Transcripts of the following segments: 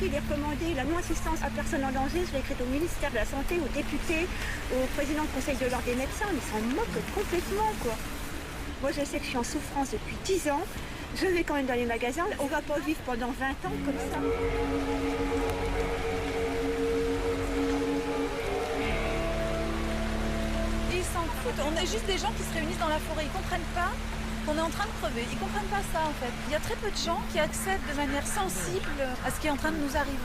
écrit des recommandés. La non-assistance à personne en danger, je l'ai écrite au ministère de la Santé, aux députés, au président du Conseil de l'Ordre des médecins. Mais ils s'en moquent complètement, quoi. Moi, je sais que je suis en souffrance depuis 10 ans. Je vais quand même dans les magasins. On ne va pas vivre pendant 20 ans comme ça. Et ils s'en foutent. On est juste des gens qui se réunissent dans la forêt. Ils ne comprennent pas qu'on est en train de crever. Ils ne comprennent pas ça, en fait. Il y a très peu de gens qui accèdent de manière sensible à ce qui est en train de nous arriver.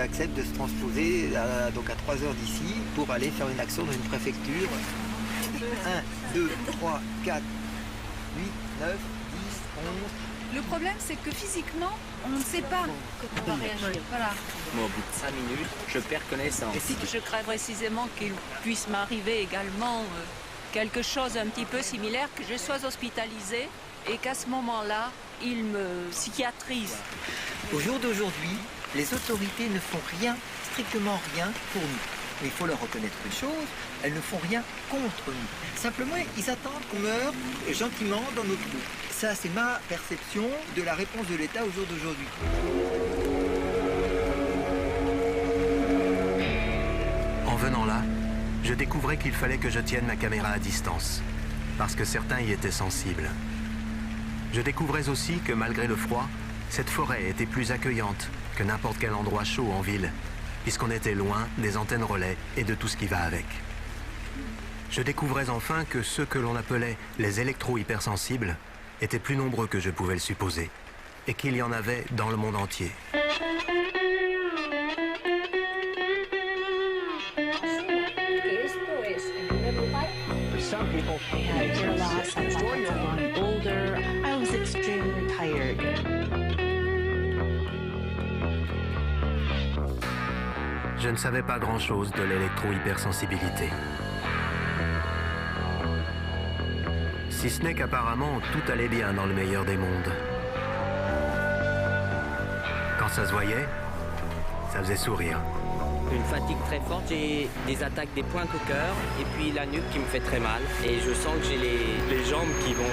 Accepte de se transposer donc à 3 heures d'ici pour aller faire une action dans une préfecture. 1, 2, 3, 4, 8, 9, 10, 11. Le problème, c'est que physiquement, on ne sait pas comment on va réagir. Voilà. Moi, au bout de 5 minutes, je perds connaissance. Je crains précisément qu'il puisse m'arriver également quelque chose un petit peu similaire, que je sois hospitalisée et qu'à ce moment-là, il me psychiatrise. Au jour d'aujourd'hui, les autorités ne font rien, strictement rien pour nous. Mais il faut leur reconnaître une chose, elles ne font rien contre nous. Simplement, ils attendent qu'on meure gentiment dans notre dos. Ça, c'est ma perception de la réponse de l'État au jour d'aujourd'hui. En venant là, je découvrais qu'il fallait que je tienne ma caméra à distance, parce que certains y étaient sensibles. Je découvrais aussi que malgré le froid, cette forêt était plus accueillante que n'importe quel endroit chaud en ville, puisqu'on était loin des antennes relais et de tout ce qui va avec. Je découvrais enfin que ceux que l'on appelait les électro-hypersensibles étaient plus nombreux que je pouvais le supposer, et qu'il y en avait dans le monde entier. Je ne savais pas grand-chose de l'électro-hypersensibilité. Si ce n'est qu'apparemment tout allait bien dans le meilleur des mondes. Quand ça se voyait, ça faisait sourire. Une fatigue très forte, j'ai des attaques des pointes au cœur et puis la nuque qui me fait très mal. Et je sens que j'ai les jambes qui vont...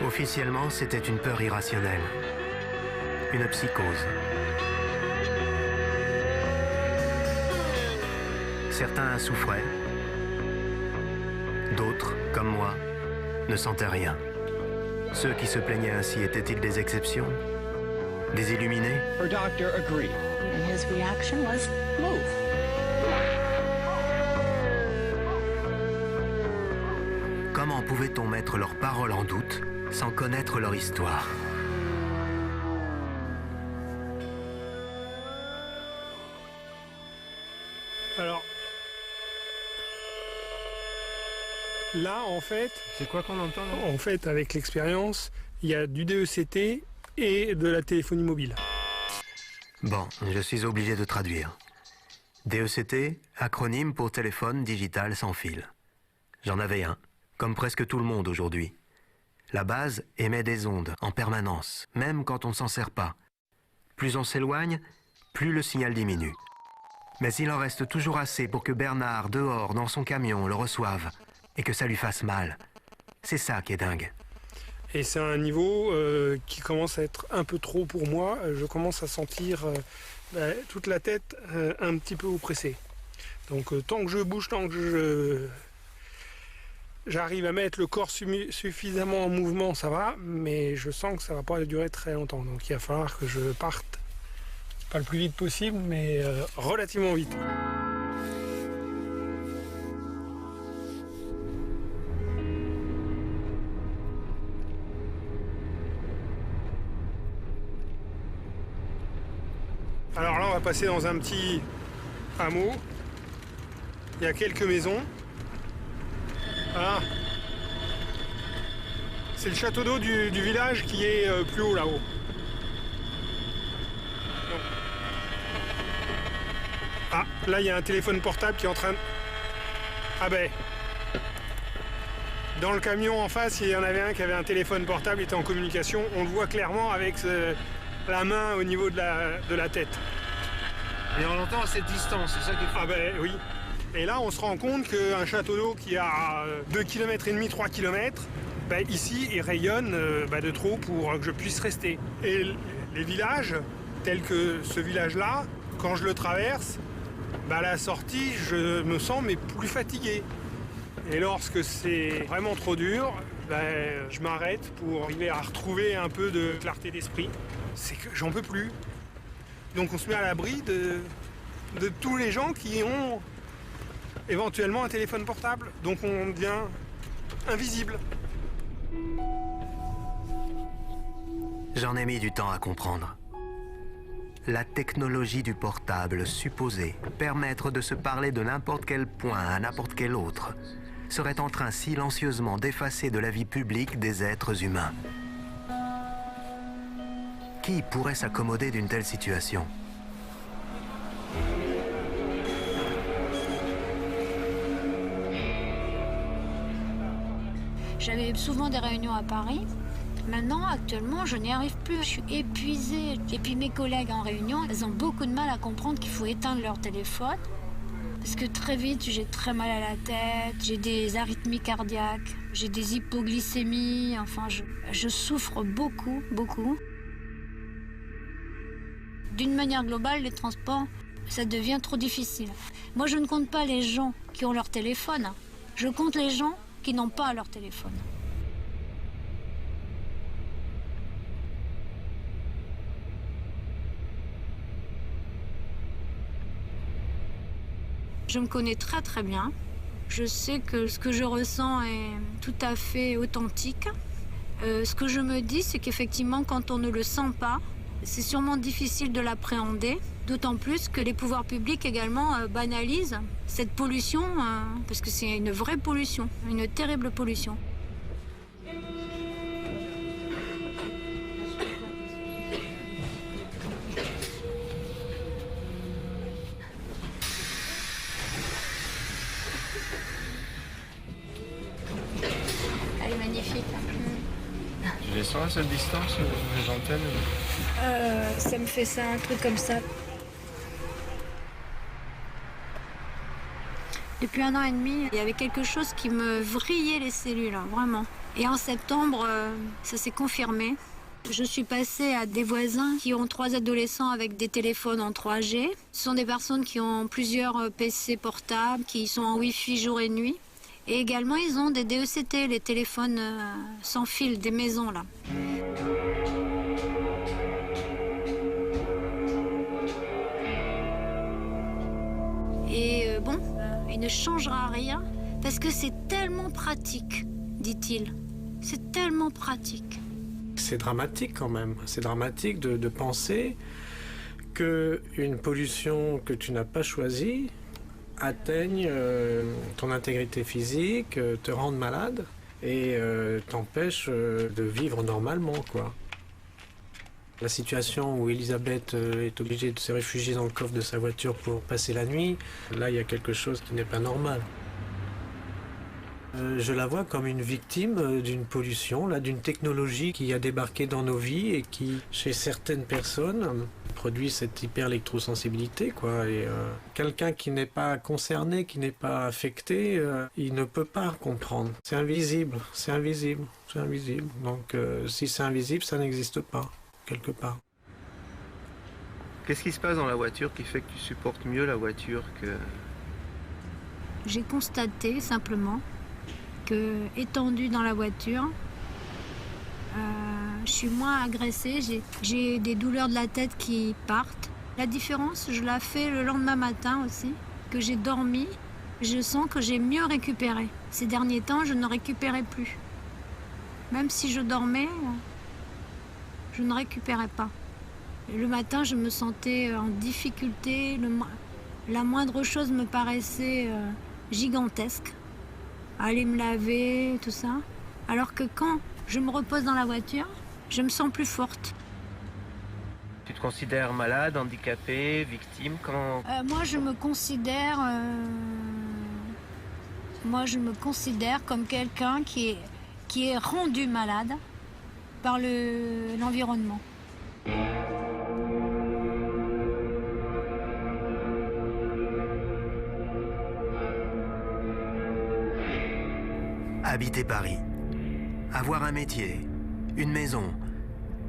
Officiellement, c'était une peur irrationnelle, une psychose. Certains souffraient, d'autres, comme moi, ne sentaient rien. Ceux qui se plaignaient ainsi étaient-ils des exceptions, des illuminés? Her doctor agreed. And his reaction was move. Comment pouvait-on mettre leurs paroles en doute sans connaître leur histoire? Alors, là, en fait... C'est quoi qu'on entend là? En fait, avec l'expérience, il y a du DECT et de la téléphonie mobile. Bon, je suis obligé de traduire. DECT, acronyme pour téléphone digital sans fil. J'en avais un, comme presque tout le monde aujourd'hui. La base émet des ondes en permanence, même quand on ne s'en sert pas. Plus on s'éloigne, plus le signal diminue. Mais il en reste toujours assez pour que Bernard, dehors, dans son camion, le reçoive et que ça lui fasse mal. C'est ça qui est dingue. Et c'est un niveau qui commence à être un peu trop pour moi. Je commence à sentir toute la tête un petit peu oppressée. Donc tant que je bouge, tant que j'arrive à mettre le corps suffisamment en mouvement, ça va, mais je sens que ça ne va pas durer très longtemps. Donc il va falloir que je parte, pas le plus vite possible, mais relativement vite. Alors là, on va passer dans un petit hameau. Il y a quelques maisons. Voilà. C'est le château d'eau du village qui est plus haut là-haut. Ah, là il y a un téléphone portable qui est en train de... Ah ben... Dans le camion en face, il y en avait un qui avait un téléphone portable, il était en communication. On le voit clairement avec la main au niveau de la tête. Et on l'entend à cette distance, c'est ça qui est fou. Ah ben oui. Et là, on se rend compte qu'un château d'eau qui a 2,5 km, 3 km, ben ici, il rayonne de trop pour que je puisse rester. Et les villages, tels que ce village-là, quand je le traverse, à la sortie, je me sens plus fatigué. Et lorsque c'est vraiment trop dur, je m'arrête pour arriver à retrouver un peu de clarté d'esprit. C'est que j'en peux plus. Donc on se met à l'abri de tous les gens qui ont éventuellement un téléphone portable. Donc on devient invisible. J'en ai mis du temps à comprendre. La technologie du portable supposée permettre de se parler de n'importe quel point à n'importe quel autre serait en train silencieusement d'effacer de la vie publique des êtres humains. Qui pourrait s'accommoder d'une telle situation? J'avais souvent des réunions à Paris. Maintenant, actuellement, je n'y arrive plus. Je suis épuisée. Et puis mes collègues en réunion, elles ont beaucoup de mal à comprendre qu'il faut éteindre leur téléphone. Parce que très vite, j'ai très mal à la tête, j'ai des arythmies cardiaques, j'ai des hypoglycémies. Enfin, je souffre beaucoup, beaucoup. D'une manière globale, les transports, ça devient trop difficile. Moi, je ne compte pas les gens qui ont leur téléphone. Je compte les gens qui n'ont pas leur téléphone. Je me connais très très bien. Je sais que ce que je ressens est tout à fait authentique. Ce que je me dis, c'est qu'effectivement, quand on ne le sent pas, c'est sûrement difficile de l'appréhender. D'autant plus que les pouvoirs publics également banalisent cette pollution, parce que c'est une vraie pollution, une terrible pollution. Elle est magnifique. Tu les sens à cette distance, les antennes? Ça me fait ça, un truc comme ça. Depuis 1 an et demi, il y avait quelque chose qui me vrillait les cellules, vraiment. Et en septembre, ça s'est confirmé. Je suis passée à des voisins qui ont 3 adolescents avec des téléphones en 3G. Ce sont des personnes qui ont plusieurs PC portables, qui sont en Wi-Fi jour et nuit. Et également, ils ont des DECT, les téléphones sans fil des maisons, là. Et il ne changera rien parce que c'est tellement pratique, dit-il. C'est tellement pratique. C'est dramatique quand même. C'est dramatique de penser qu'une pollution que tu n'as pas choisie atteigne ton intégrité physique, te rende malade et t'empêche de vivre normalement, quoi. La situation où Elisabeth est obligée de se réfugier dans le coffre de sa voiture pour passer la nuit, là, il y a quelque chose qui n'est pas normal. Je la vois comme une victime d'une pollution, là, d'une technologie qui a débarqué dans nos vies et qui, chez certaines personnes, produit cette hyper-électrosensibilité, quoi. Et quelqu'un qui n'est pas concerné, qui n'est pas affecté, il ne peut pas comprendre. C'est invisible, c'est invisible, c'est invisible. Donc si c'est invisible, ça n'existe pas, quelque part. Qu'est-ce qui se passe dans la voiture qui fait que tu supportes mieux la voiture que... J'ai constaté simplement que, étendue dans la voiture, je suis moins agressée, j'ai des douleurs de la tête qui partent. La différence, je la fais le lendemain matin aussi, que j'ai dormi, je sens que j'ai mieux récupéré. Ces derniers temps, je ne récupérais plus. Même si je dormais, je ne récupérais pas. Et le matin, je me sentais en difficulté, la moindre chose me paraissait gigantesque. Aller me laver, tout ça. Alors que quand je me repose dans la voiture, je me sens plus forte. Tu te considères malade, handicapée, victime quand... Moi, je me considère Moi, je me considère comme quelqu'un qui est rendu malade par l'environnement. Habiter Paris, avoir un métier, une maison,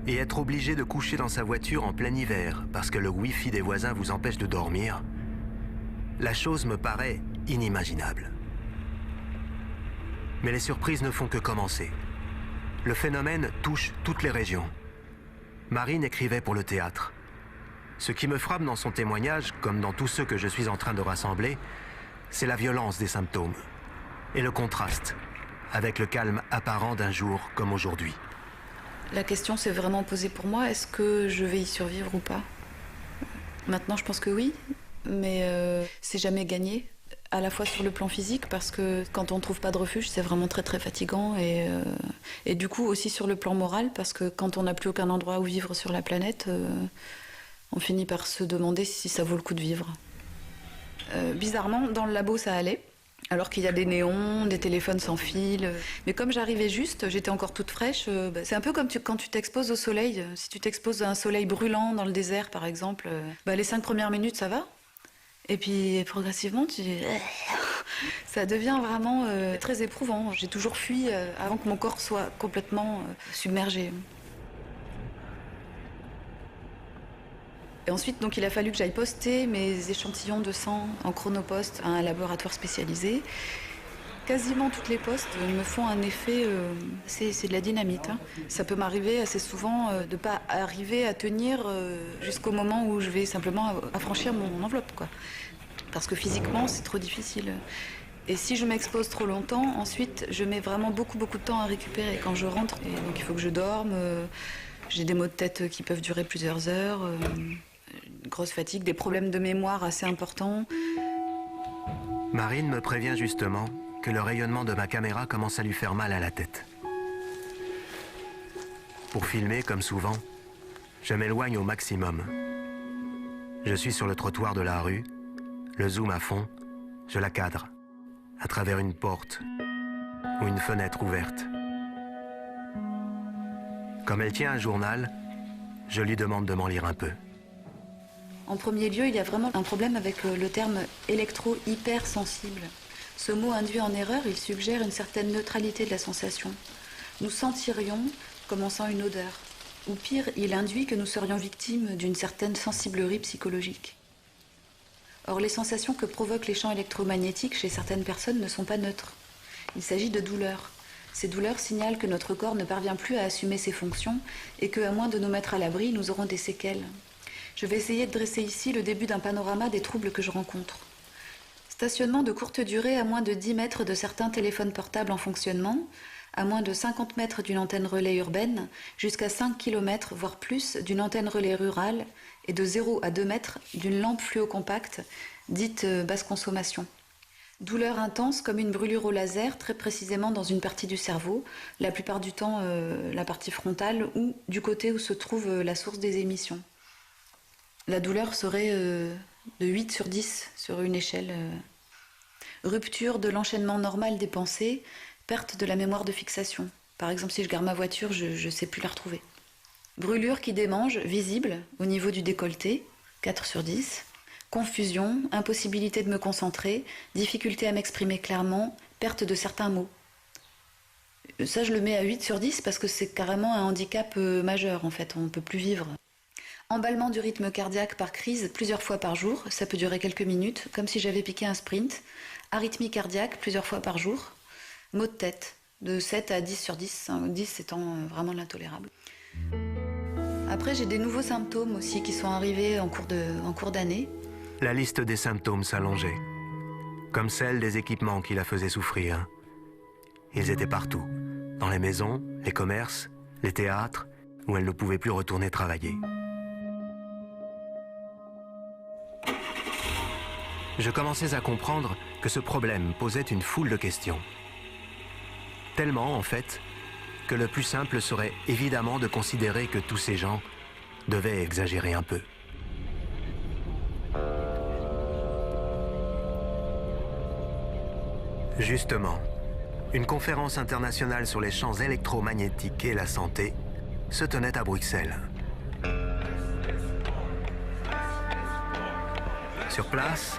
et être obligé de coucher dans sa voiture en plein hiver parce que le Wi-Fi des voisins vous empêche de dormir, la chose me paraît inimaginable. Mais les surprises ne font que commencer. Le phénomène touche toutes les régions. Marine écrivait pour le théâtre. Ce qui me frappe dans son témoignage, comme dans tous ceux que je suis en train de rassembler, c'est la violence des symptômes et le contraste avec le calme apparent d'un jour comme aujourd'hui. La question s'est vraiment posée pour moi, est-ce que je vais y survivre ou pas? Maintenant, je pense que oui, mais c'est jamais gagné. À la fois sur le plan physique, parce que quand on ne trouve pas de refuge, c'est vraiment très très fatigant, et du coup aussi sur le plan moral, parce que quand on n'a plus aucun endroit où vivre sur la planète, on finit par se demander si ça vaut le coup de vivre. Bizarrement, dans le labo, ça allait. Alors qu'il y a des néons, des téléphones sans fil. Mais comme j'arrivais juste, j'étais encore toute fraîche. C'est un peu comme quand tu t'exposes au soleil. Si tu t'exposes à un soleil brûlant dans le désert, par exemple, les 5 premières minutes, ça va. Et puis progressivement, ça devient vraiment très éprouvant. J'ai toujours fui avant que mon corps soit complètement submergé. Et ensuite, donc, il a fallu que j'aille poster mes échantillons de sang en chronopost à un laboratoire spécialisé. Quasiment toutes les postes me font un effet, c'est de la dynamite. Hein. Ça peut m'arriver assez souvent de ne pas arriver à tenir jusqu'au moment où je vais simplement affranchir mon enveloppe, quoi. Parce que physiquement, c'est trop difficile. Et si je m'expose trop longtemps, ensuite, je mets vraiment beaucoup de temps à récupérer quand je rentre. Et donc, il faut que je dorme. J'ai des maux de tête qui peuvent durer plusieurs heures. Une grosse fatigue, des problèmes de mémoire assez importants. Marine me prévient justement que le rayonnement de ma caméra commence à lui faire mal à la tête. Pour filmer, comme souvent, je m'éloigne au maximum. Je suis sur le trottoir de la rue, le zoom à fond, je la cadre, à travers une porte ou une fenêtre ouverte. Comme elle tient un journal, je lui demande de m'en lire un peu. En premier lieu, il y a vraiment un problème avec le terme électro-hypersensible. Ce mot induit en erreur, il suggère une certaine neutralité de la sensation. Nous sentirions comme on sent une odeur. Ou pire, il induit que nous serions victimes d'une certaine sensiblerie psychologique. Or, les sensations que provoquent les champs électromagnétiques chez certaines personnes ne sont pas neutres. Il s'agit de douleurs. Ces douleurs signalent que notre corps ne parvient plus à assumer ses fonctions et qu'à moins de nous mettre à l'abri, nous aurons des séquelles. Je vais essayer de dresser ici le début d'un panorama des troubles que je rencontre. Stationnement de courte durée à moins de 10 mètres de certains téléphones portables en fonctionnement, à moins de 50 mètres d'une antenne relais urbaine, jusqu'à 5 km, voire plus, d'une antenne relais rurale, et de 0 à 2 mètres d'une lampe fluocompacte, dite basse consommation. Douleur intense comme une brûlure au laser, très précisément dans une partie du cerveau, la plupart du temps la partie frontale ou du côté où se trouve la source des émissions. La douleur serait de 8 sur 10 sur une échelle. Rupture de l'enchaînement normal des pensées, perte de la mémoire de fixation. Par exemple, si je gare ma voiture, je ne sais plus la retrouver. Brûlure qui démange, visible, au niveau du décolleté, 4 sur 10. Confusion, impossibilité de me concentrer, difficulté à m'exprimer clairement, perte de certains mots. Ça, je le mets à 8 sur 10 parce que c'est carrément un handicap majeur, en fait. On ne peut plus vivre. Emballement du rythme cardiaque par crise plusieurs fois par jour, ça peut durer quelques minutes, comme si j'avais piqué un sprint. Arythmie cardiaque plusieurs fois par jour. Maux de tête, de 7 à 10 sur 10, 10 étant vraiment l'intolérable. Après, j'ai des nouveaux symptômes aussi qui sont arrivés en cours d'année. La liste des symptômes s'allongeait, comme celle des équipements qui la faisaient souffrir. Ils étaient partout, dans les maisons, les commerces, les théâtres, où elle ne pouvait plus retourner travailler. Je commençais à comprendre que ce problème posait une foule de questions. Tellement, en fait, que le plus simple serait évidemment de considérer que tous ces gens devaient exagérer un peu. Justement, une conférence internationale sur les champs électromagnétiques et la santé se tenait à Bruxelles. Sur place,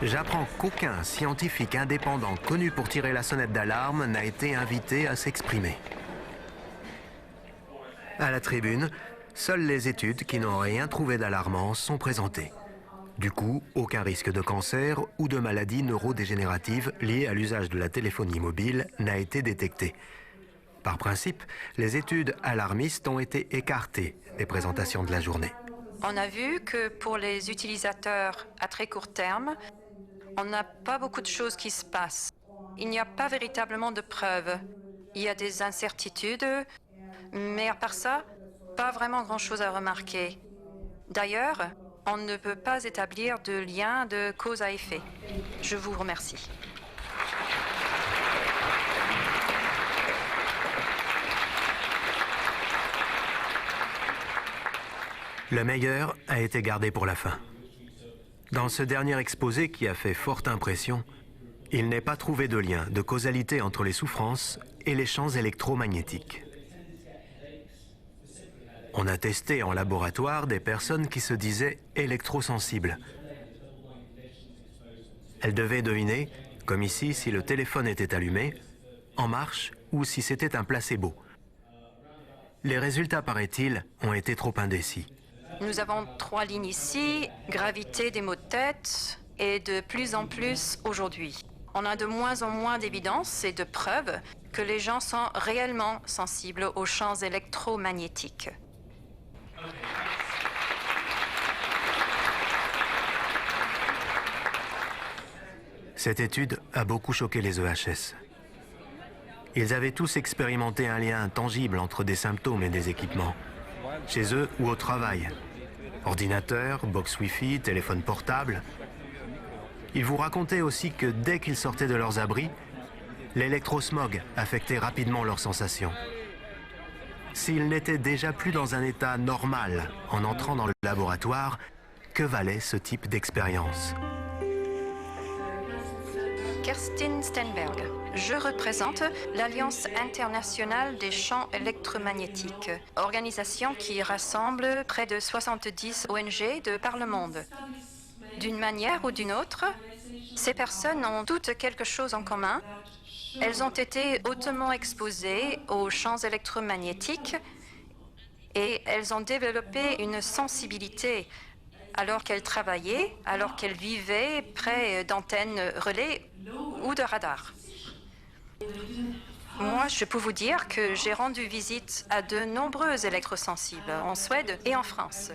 j'apprends qu'aucun scientifique indépendant connu pour tirer la sonnette d'alarme n'a été invité à s'exprimer. À la tribune, seules les études qui n'ont rien trouvé d'alarmant sont présentées. Du coup, aucun risque de cancer ou de maladie neurodégénérative liée à l'usage de la téléphonie mobile n'a été détecté. Par principe, les études alarmistes ont été écartées des présentations de la journée. On a vu que pour les utilisateurs à très court terme, on n'a pas beaucoup de choses qui se passent. Il n'y a pas véritablement de preuves. Il y a des incertitudes, mais à part ça, pas vraiment grand-chose à remarquer. D'ailleurs, on ne peut pas établir de lien de cause à effet. Je vous remercie. Le meilleur a été gardé pour la fin. Dans ce dernier exposé qui a fait forte impression, il n'est pas trouvé de lien de causalité entre les souffrances et les champs électromagnétiques. On a testé en laboratoire des personnes qui se disaient électrosensibles. Elles devaient deviner, comme ici, si le téléphone était allumé, en marche ou si c'était un placebo. Les résultats, paraît-il, ont été trop indécis. Nous avons 3 lignes ici, gravité des maux de tête, et de plus en plus aujourd'hui. On a de moins en moins d'évidence et de preuves que les gens sont réellement sensibles aux champs électromagnétiques. Cette étude a beaucoup choqué les EHS. Ils avaient tous expérimenté un lien tangible entre des symptômes et des équipements, chez eux ou au travail. Ordinateur, box Wi-Fi, téléphone portable. Ils vous racontaient aussi que dès qu'ils sortaient de leurs abris, l'électrosmog affectait rapidement leurs sensations. S'ils n'étaient déjà plus dans un état normal en entrant dans le laboratoire, que valait ce type d'expérience ? Kerstin Stenberg. Je représente l'Alliance internationale des champs électromagnétiques, organisation qui rassemble près de 70 ONG de par le monde. D'une manière ou d'une autre, ces personnes ont toutes quelque chose en commun. Elles ont été hautement exposées aux champs électromagnétiques et elles ont développé une sensibilité alors qu'elles travaillaient, alors qu'elles vivaient près d'antennes relais ou de radars. Moi, je peux vous dire que j'ai rendu visite à de nombreux électrosensibles en Suède et en France.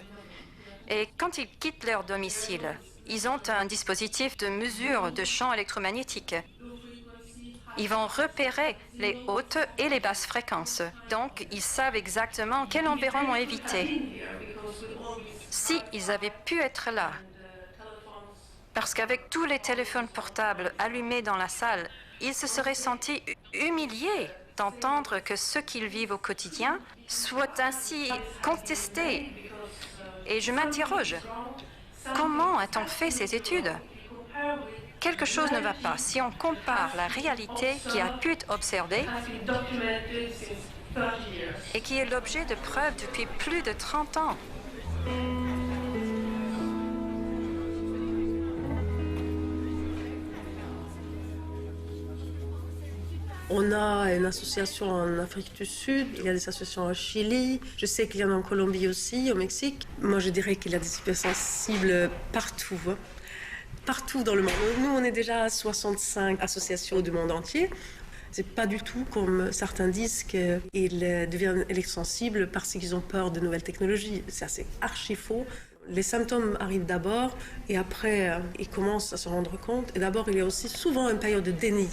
Et quand ils quittent leur domicile, ils ont un dispositif de mesure de champs électromagnétiques. Ils vont repérer les hautes et les basses fréquences. Donc, ils savent exactement quel environnement éviter. Si ils avaient pu être là, parce qu'avec tous les téléphones portables allumés dans la salle, ils se seraient sentis humiliés d'entendre que ce qu'ils vivent au quotidien soit ainsi contesté. Et je m'interroge, comment a-t-on fait ces études ? Quelque chose ne va pas si on compare la réalité qui a pu être observée et qui est l'objet de preuves depuis plus de 30 ans. On a une association en Afrique du Sud, il y a des associations au Chili, je sais qu'il y en a en Colombie aussi, au Mexique. Moi, je dirais qu'il y a des hypersensibles partout, hein. Partout dans le monde. Nous, on est déjà à 65 associations du monde entier. C'est pas du tout comme certains disent qu'ils deviennent électrosensibles parce qu'ils ont peur de nouvelles technologies. Ça, c'est archi faux. Les symptômes arrivent d'abord et après, ils commencent à se rendre compte. Et d'abord, il y a aussi souvent une période de déni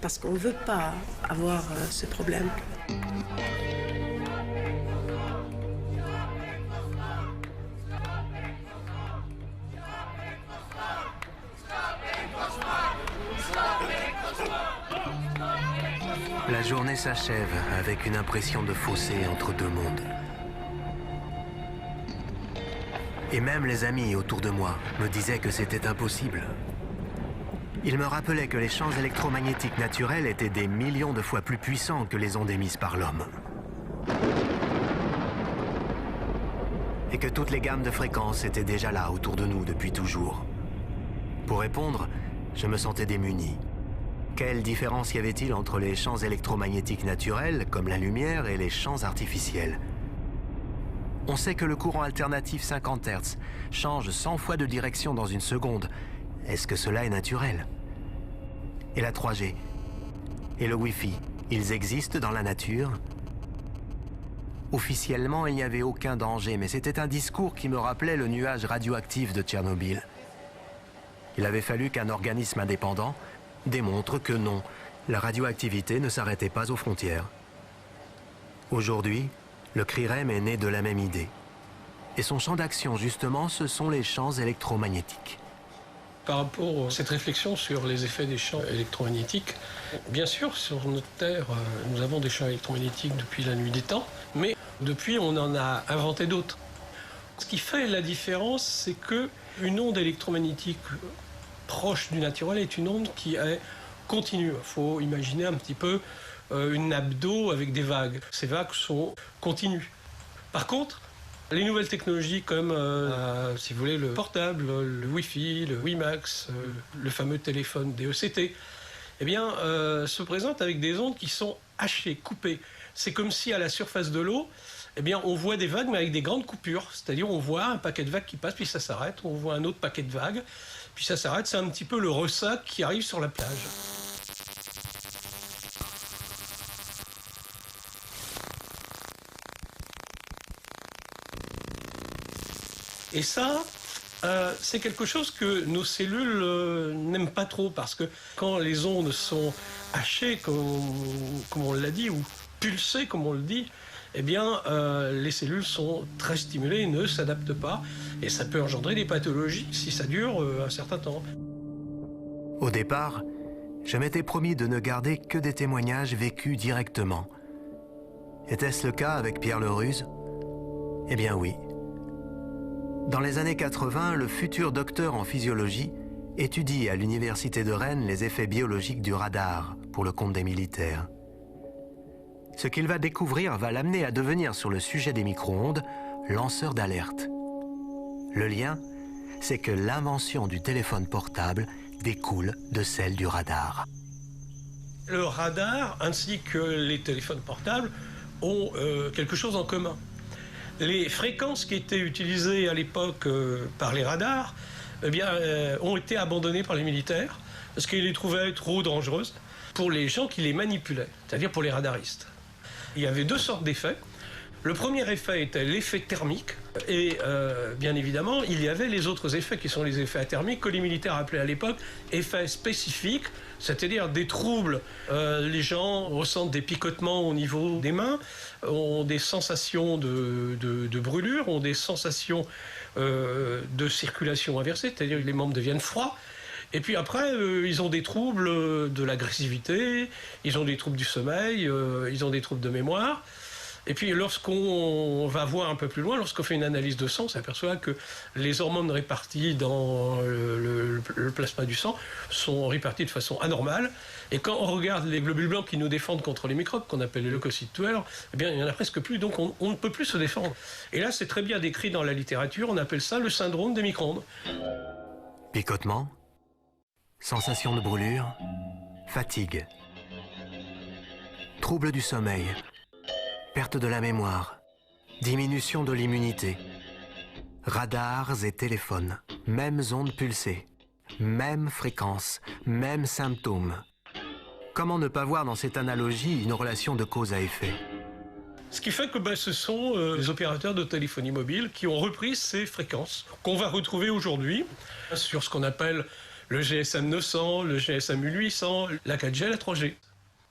parce qu'on ne veut pas avoir ce problème. La journée s'achève avec une impression de fossé entre deux mondes. Et même les amis autour de moi me disaient que c'était impossible. Il me rappelait que les champs électromagnétiques naturels étaient des millions de fois plus puissants que les ondes émises par l'homme. Et que toutes les gammes de fréquences étaient déjà là autour de nous depuis toujours. Pour répondre, je me sentais démuni. Quelle différence y avait-il entre les champs électromagnétiques naturels, comme la lumière, et les champs artificiels? On sait que le courant alternatif 50 Hz change 100 fois de direction dans une seconde. Est-ce que cela est naturel? Et la 3G? Et le Wi-Fi? Ils existent dans la nature? Officiellement, il n'y avait aucun danger, mais c'était un discours qui me rappelait le nuage radioactif de Tchernobyl. Il avait fallu qu'un organisme indépendant démontre que non, la radioactivité ne s'arrêtait pas aux frontières. Aujourd'hui, le CRIREM est né de la même idée. Et son champ d'action, justement, ce sont les champs électromagnétiques. Par rapport à cette réflexion sur les effets des champs électromagnétiques, bien sûr, sur notre Terre, nous avons des champs électromagnétiques depuis la nuit des temps, mais depuis, on en a inventé d'autres. Ce qui fait la différence, c'est qu'une onde électromagnétique proche du naturel est une onde qui est continue. Il faut imaginer un petit peu une nappe d'eau avec des vagues. Ces vagues sont continues. Par contre, les nouvelles technologies comme, si vous voulez, le portable, le Wi-Fi, le WiMAX, le fameux téléphone DECT, eh bien, se présentent avec des ondes qui sont hachées, coupées. C'est comme si à la surface de l'eau, eh bien, on voit des vagues, mais avec des grandes coupures. C'est-à-dire, on voit un paquet de vagues qui passe, puis ça s'arrête. On voit un autre paquet de vagues, puis ça s'arrête. C'est un petit peu le ressac qui arrive sur la plage. Et ça, c'est quelque chose que nos cellules n'aiment pas trop, parce que quand les ondes sont hachées, comme on l'a dit, ou pulsées, comme on le dit, eh bien, les cellules sont très stimulées et ne s'adaptent pas. Et ça peut engendrer des pathologies si ça dure un certain temps. Au départ, je m'étais promis de ne garder que des témoignages vécus directement. Était-ce le cas avec Pierre Leruse? Eh bien oui. Dans les années 80, le futur docteur en physiologie étudie à l'université de Rennes les effets biologiques du radar pour le compte des militaires. Ce qu'il va découvrir va l'amener à devenir, sur le sujet des micro-ondes, lanceur d'alerte. Le lien, c'est que l'invention du téléphone portable découle de celle du radar. Le radar, ainsi que les téléphones portables, ont quelque chose en commun. Les fréquences qui étaient utilisées à l'époque par les radars, eh bien, ont été abandonnées par les militaires parce qu'ils les trouvaient trop dangereuses pour les gens qui les manipulaient, c'est-à-dire pour les radaristes. Il y avait deux sortes d'effets. Le premier effet était l'effet thermique et bien évidemment, il y avait les autres effets qui sont les effets athermiques que les militaires appelaient à l'époque effets spécifiques, c'est-à-dire des troubles. Les gens ressentent des picotements au niveau des mains, ont des sensations de brûlure, ont des sensations de circulation inversée, c'est-à-dire que les membres deviennent froids. Et puis après, ils ont des troubles de l'agressivité, ils ont des troubles du sommeil, ils ont des troubles de mémoire. Et puis lorsqu'on va voir un peu plus loin, lorsqu'on fait une analyse de sang, on s'aperçoit que les hormones réparties dans le plasma du sang sont réparties de façon anormale. Et quand on regarde les globules blancs qui nous défendent contre les microbes, qu'on appelle les leucocytes tueurs, eh bien, il n'y en a presque plus, donc on ne peut plus se défendre. Et là, c'est très bien décrit dans la littérature, on appelle ça le syndrome des micro-ondes. Picotement, sensation de brûlure, fatigue, trouble du sommeil, perte de la mémoire, diminution de l'immunité, radars et téléphones, mêmes ondes pulsées, même fréquence, mêmes symptômes. Comment ne pas voir dans cette analogie une relation de cause à effet? Ce qui fait que ce sont les opérateurs de téléphonie mobile qui ont repris ces fréquences qu'on va retrouver aujourd'hui sur ce qu'on appelle le GSM 900, le GSM 1800, la 4G, la 3G.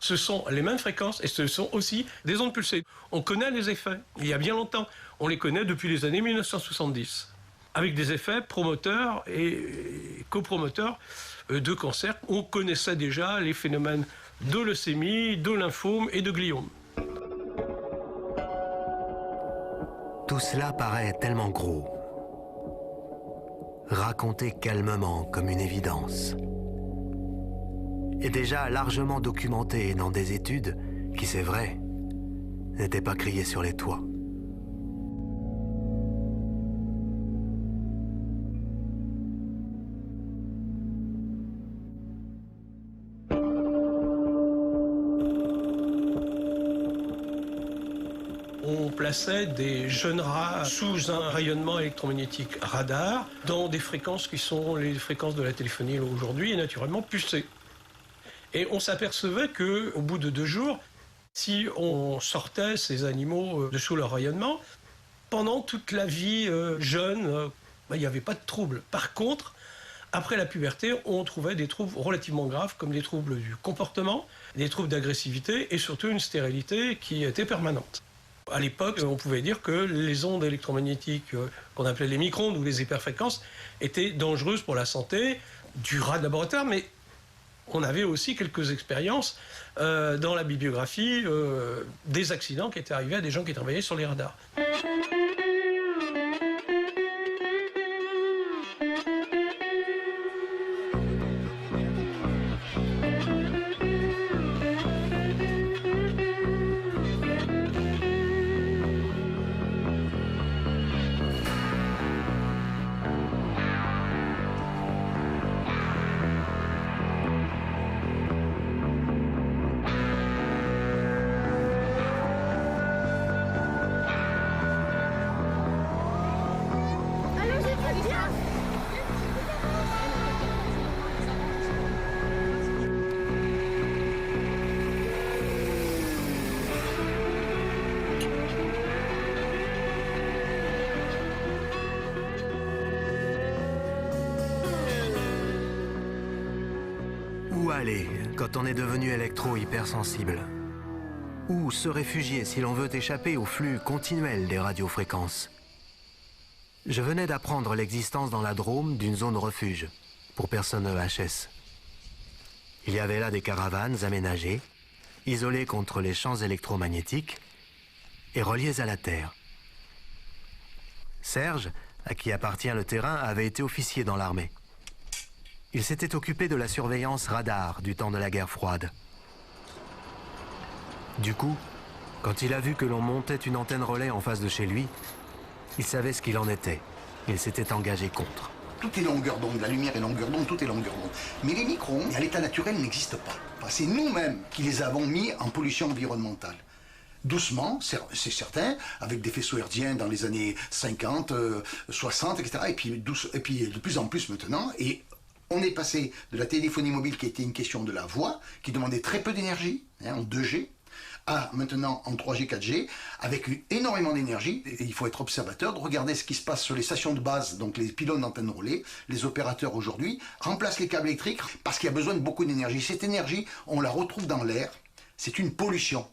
Ce sont les mêmes fréquences et ce sont aussi des ondes pulsées. On connaît les effets, il y a bien longtemps. On les connaît depuis les années 1970, avec des effets promoteurs et copromoteurs de cancer. On connaissait déjà les phénomènes de leucémie, de lymphome et de gliome. Tout cela paraît tellement gros, raconté calmement comme une évidence. est déjà largement documentée dans des études qui, c'est vrai, n'étaient pas criées sur les toits. On plaçait des jeunes rats sous un rayonnement électromagnétique radar dans des fréquences qui sont les fréquences de la téléphonie aujourd'hui et naturellement pulsées. Et on s'apercevait qu'au bout de 2 jours, si on sortait ces animaux de sous leur rayonnement, pendant toute la vie jeune, il n'y avait pas de troubles. Par contre, après la puberté, on trouvait des troubles relativement graves comme des troubles du comportement, des troubles d'agressivité et surtout une stérilité qui était permanente. À l'époque, on pouvait dire que les ondes électromagnétiques qu'on appelait les micro-ondes ou les hyperfréquences étaient dangereuses pour la santé du rat de laboratoire, mais on avait aussi quelques expériences dans la bibliographie des accidents qui étaient arrivés à des gens qui travaillaient sur les radars. Où aller quand on est devenu électro-hypersensible? Où se réfugier si l'on veut échapper au flux continuel des radiofréquences? Je venais d'apprendre l'existence dans la Drôme d'une zone refuge pour personnes EHS. Il y avait là des caravanes aménagées, isolées contre les champs électromagnétiques et reliées à la Terre. Serge, à qui appartient le terrain, avait été officier dans l'armée. Il s'était occupé de la surveillance radar du temps de la guerre froide. Du coup, quand il a vu que l'on montait une antenne relais en face de chez lui, il savait ce qu'il en était. Il s'était engagé contre. Tout est longueur d'onde, la lumière est longueur d'onde, tout est longueur d'onde. Mais les micro-ondes, à l'état naturel, n'existent pas. C'est nous-mêmes qui les avons mis en pollution environnementale. Doucement, c'est certain, avec des faisceaux hertziens dans les années 50, 60, etc. Et puis de plus en plus maintenant. Et on est passé de la téléphonie mobile qui était une question de la voix, qui demandait très peu d'énergie, en 2G, à maintenant en 3G, 4G, avec énormément d'énergie. Et il faut être observateur, de regarder ce qui se passe sur les stations de base, donc les pylônes d'antenne relais. Les opérateurs aujourd'hui remplacent les câbles électriques parce qu'il y a besoin de beaucoup d'énergie. Cette énergie, on la retrouve dans l'air, c'est une pollution.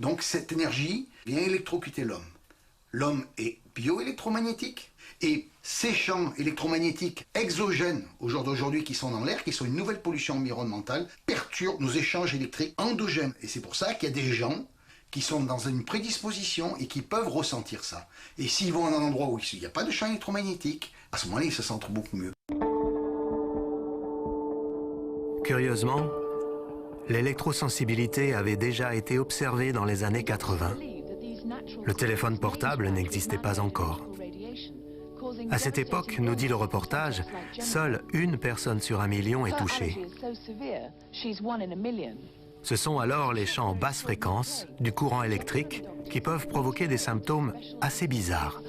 Donc cette énergie vient électrocuter l'homme. L'homme est bioélectromagnétique et ces champs électromagnétiques exogènes au jour d'aujourd'hui qui sont dans l'air, qui sont une nouvelle pollution environnementale, perturbent nos échanges électriques endogènes. Et c'est pour ça qu'il y a des gens qui sont dans une prédisposition et qui peuvent ressentir ça. Et s'ils vont à un endroit où il n'y a pas de champ électromagnétique, à ce moment-là, ils se sentent beaucoup mieux. Curieusement, l'électrosensibilité avait déjà été observée dans les années 80. Le téléphone portable n'existait pas encore. À cette époque, nous dit le reportage, seule une personne sur 1 million est touchée. Ce sont alors les champs basse fréquence du courant électrique qui peuvent provoquer des symptômes assez bizarres.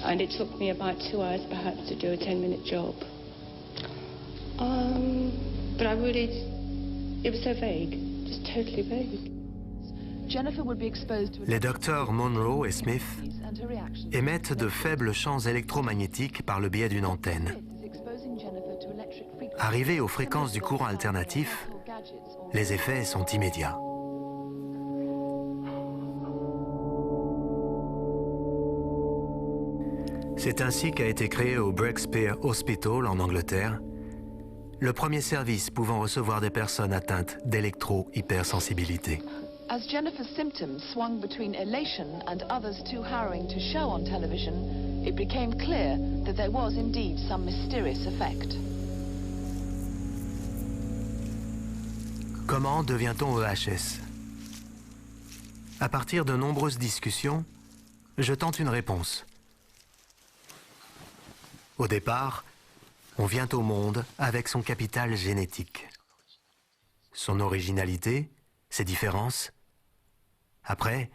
And it took me about 2 hours perhaps to do a 10-minute job. But I really, it was so vague, just totally vague. Les docteurs Monroe et Smith émettent de faibles champs électromagnétiques par le biais d'une antenne. Arrivés aux fréquences du courant alternatif, les effets sont immédiats. C'est ainsi qu'a été créé au Breakspear Hospital en Angleterre le premier service pouvant recevoir des personnes atteintes d'électro-hypersensibilité. As Jennifer's symptoms swung between elation and others too harrowing to show on television, it became clear that there was indeed some mysterious effect. Comment devient-on EHS? À partir de nombreuses discussions, je tente une réponse. Au départ, on vient au monde avec son capital génétique. Son originalité, ses différences. Après,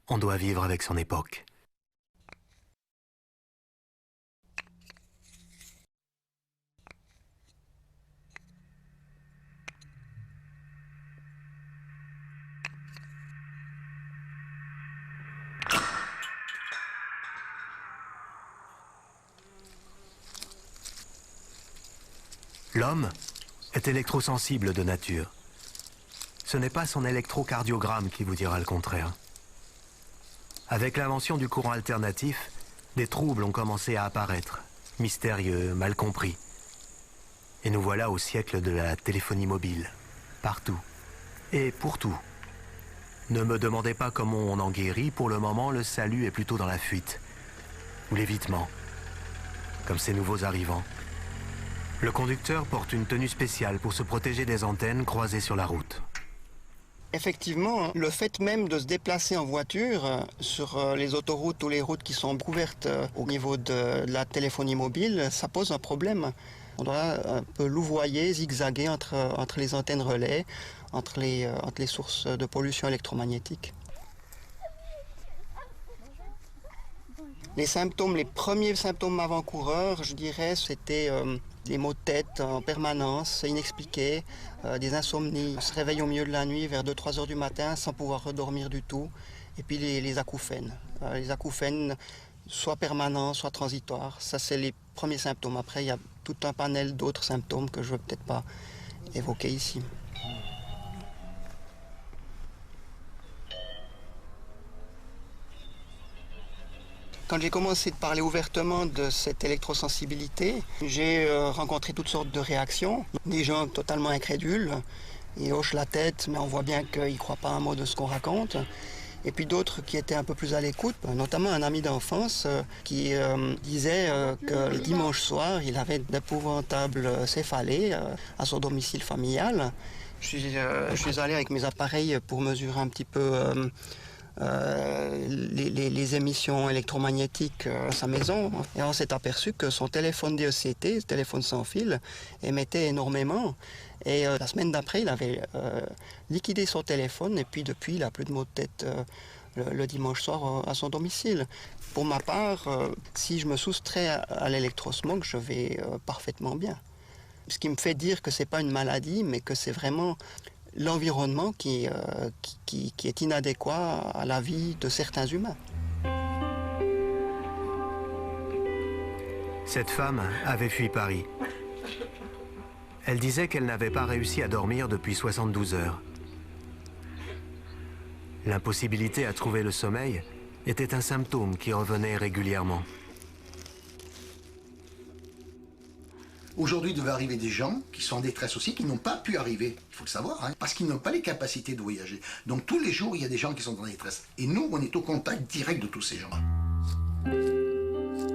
on doit vivre avec son époque. L'homme est électrosensible de nature. Ce n'est pas son électrocardiogramme qui vous dira le contraire. Avec l'invention du courant alternatif, des troubles ont commencé à apparaître, mystérieux, mal compris. Et nous voilà au siècle de la téléphonie mobile, partout, et pour tout. Ne me demandez pas comment on en guérit, pour le moment le salut est plutôt dans la fuite, ou l'évitement, comme ces nouveaux arrivants. Le conducteur porte une tenue spéciale pour se protéger des antennes croisées sur la route. Effectivement, le fait même de se déplacer en voiture sur les autoroutes ou les routes qui sont couvertes au niveau de la téléphonie mobile, ça pose un problème. On doit un peu louvoyer, zigzaguer entre les antennes relais, entre les sources de pollution électromagnétique. Les symptômes, les premiers symptômes avant-coureurs, je dirais, c'était des maux de tête en permanence, inexpliqués, des insomnies. On se réveille au milieu de la nuit vers 2-3 heures du matin sans pouvoir redormir du tout. Et puis les acouphènes. Les acouphènes, soit permanents, soit transitoires. Ça, c'est les premiers symptômes. Après, il y a tout un panel d'autres symptômes que je ne veux peut-être pas évoquer ici. Quand j'ai commencé de parler ouvertement de cette électrosensibilité, j'ai rencontré toutes sortes de réactions. Des gens totalement incrédules, ils hochent la tête, mais on voit bien qu'ils ne croient pas un mot de ce qu'on raconte. Et puis d'autres qui étaient un peu plus à l'écoute, notamment un ami d'enfance qui disait que le dimanche soir, il avait d'épouvantables céphalées à son domicile familial. Je suis allé avec mes appareils pour mesurer un petit peu les émissions électromagnétiques à sa maison, et on s'est aperçu que son téléphone DECT, téléphone sans fil, émettait énormément. Et la semaine d'après, il avait liquidé son téléphone, et puis depuis, il n'a plus de maux de tête le dimanche soir à son domicile. Pour ma part, si je me soustrais à l'électrosmog, je vais parfaitement bien. Ce qui me fait dire que ce n'est pas une maladie, mais que c'est vraiment l'environnement qui est inadéquat à la vie de certains humains. Cette femme avait fui Paris. Elle disait qu'elle n'avait pas réussi à dormir depuis 72 heures. L'impossibilité à trouver le sommeil était un symptôme qui revenait régulièrement. Aujourd'hui, il devait arriver des gens qui sont en détresse aussi, qui n'ont pas pu arriver, il faut le savoir, hein, parce qu'ils n'ont pas les capacités de voyager. Donc tous les jours, il y a des gens qui sont en détresse. Et nous, on est au contact direct de tous ces gens-là.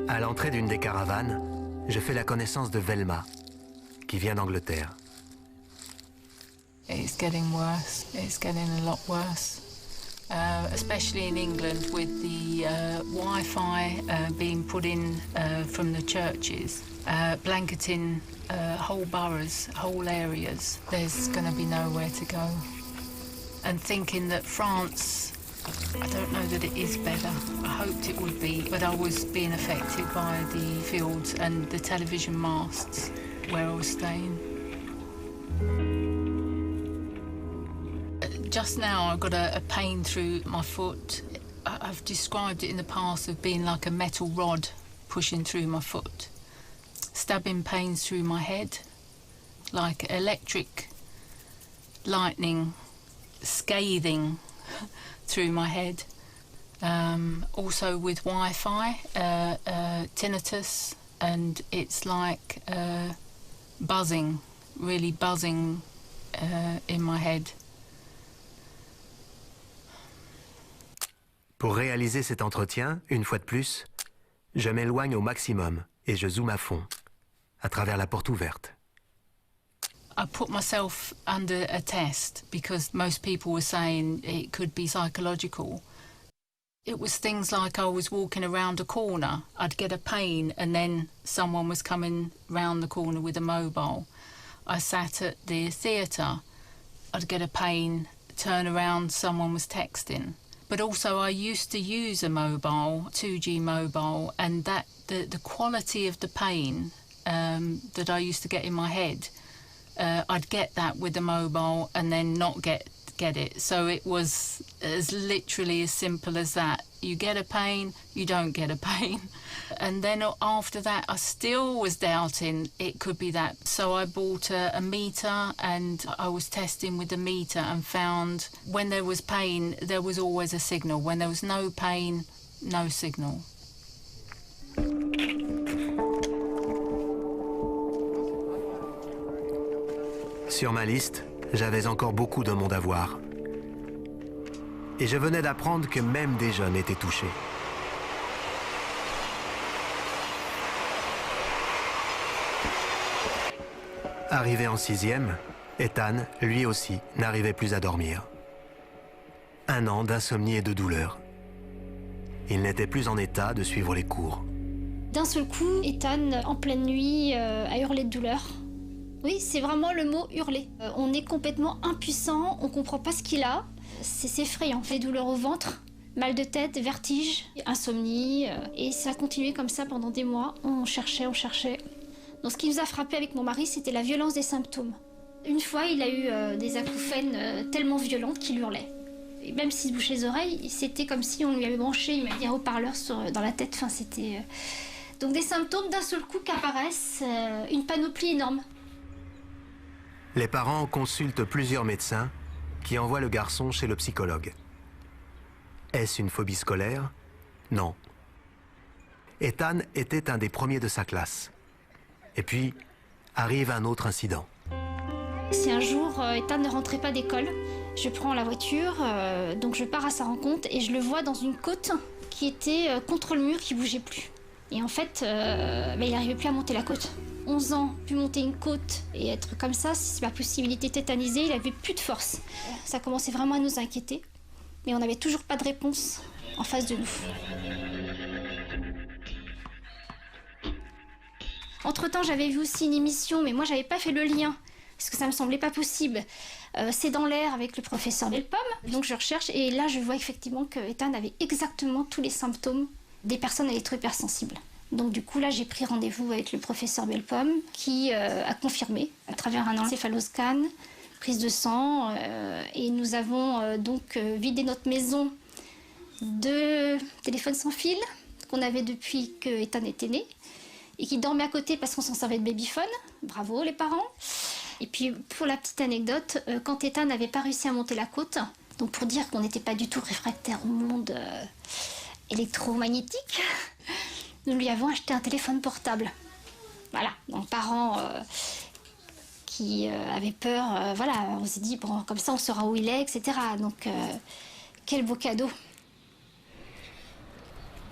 À l'entrée d'une des caravanes, je fais la connaissance de Velma, qui vient d'Angleterre. It's getting worse. It's getting a lot worse. Especially in England with the Wi-Fi being put in from the churches. Blanketing whole boroughs, whole areas. There's going to be nowhere to go. And thinking that France, I don't know that it is better. I hoped it would be, but I was being affected by the fields and the television masts where I was staying. Just now I got a pain through my foot. I've described it in the past of being like a metal rod pushing through my foot. Stabbing pains through my head, like electric lightning scathing through my head. Also with Wi-Fi, tinnitus, and it's like buzzing, really buzzing in my head. Pour réaliser cet entretien, une fois de plus, Je m'éloigne au maximum et je zoome à fond, à travers la porte ouverte. I put myself under a test because most people were saying it could be psychological. It was things like I was walking around a corner, I'd get a pain and then someone was coming round the corner with a mobile. I sat at the theatre, I'd get a pain, turn around, someone was texting. But also I used to use a mobile, 2G mobile, and that the quality of the pain that I used to get in my head, I'd get that with the mobile and then not get it. So it was as literally as simple as that. You get a pain, you don't get a pain. And then after that, I still was doubting it could be that. So I bought a meter and I was testing with the meter and found when there was pain, there was always a signal. When there was no pain, no signal. Sur ma liste, j'avais encore beaucoup de monde à voir. Et je venais d'apprendre que même des jeunes étaient touchés. Arrivé en 6e, Ethan, lui aussi, n'arrivait plus à dormir. 1 an d'insomnie et de douleur. Il n'était plus en état de suivre les cours. D'un seul coup, Ethan, en pleine nuit, a hurlé de douleur. Oui, c'est vraiment le mot hurler. On est complètement impuissant, on comprend pas ce qu'il a. C'est effrayant. Les douleurs au ventre, mal de tête, vertige, insomnie. Et ça a continué comme ça pendant des mois. On cherchait. Donc ce qui nous a frappé avec mon mari, c'était la violence des symptômes. Une fois, il a eu des acouphènes tellement violentes qu'il hurlait. Et même s'il se bouchait les oreilles, c'était comme si on lui avait branché, il m'a dit, un haut-parleur dans la tête. Enfin, c'était... Donc des symptômes d'un seul coup qu'apparaissent, une panoplie énorme. Les parents consultent plusieurs médecins qui envoient le garçon chez le psychologue. Est-ce une phobie scolaire? Non. Ethan était un des premiers de sa classe. Et puis, arrive un autre incident. Si un jour, Ethan ne rentrait pas d'école, je prends la voiture, donc je pars à sa rencontre et je le vois dans une côte qui était contre le mur, qui ne bougeait plus. Et en fait, il n'arrivait plus à monter la côte. 11 ans, plus monter une côte et être comme ça, c'est pas possible. Il était tétanisé, il avait plus de force. Ça commençait vraiment à nous inquiéter, mais on n'avait toujours pas de réponse en face de nous. Entre-temps, j'avais vu aussi une émission, mais moi, j'avais pas fait le lien, parce que ça me semblait pas possible. C'est dans l'air avec le professeur Belpomme. Donc je recherche, et là, je vois effectivement que Ethan avait exactement tous les symptômes des personnes électro-hypersensibles. Donc du coup, là, j'ai pris rendez-vous avec le professeur Belpomme, qui a confirmé, à travers un encéphaloscan, prise de sang, et nous avons donc vidé notre maison de téléphones sans fil, qu'on avait depuis que Ethan était né, et qui dormait à côté parce qu'on s'en servait de babyphone. Bravo les parents. Et puis pour la petite anecdote, quand Ethan n'avait pas réussi à monter la côte, donc pour dire qu'on n'était pas du tout réfractaire au monde électromagnétique, nous lui avons acheté un téléphone portable. Voilà, donc parents qui avaient peur, voilà, on s'est dit, bon, comme ça on saura où il est, etc. Donc quel beau cadeau.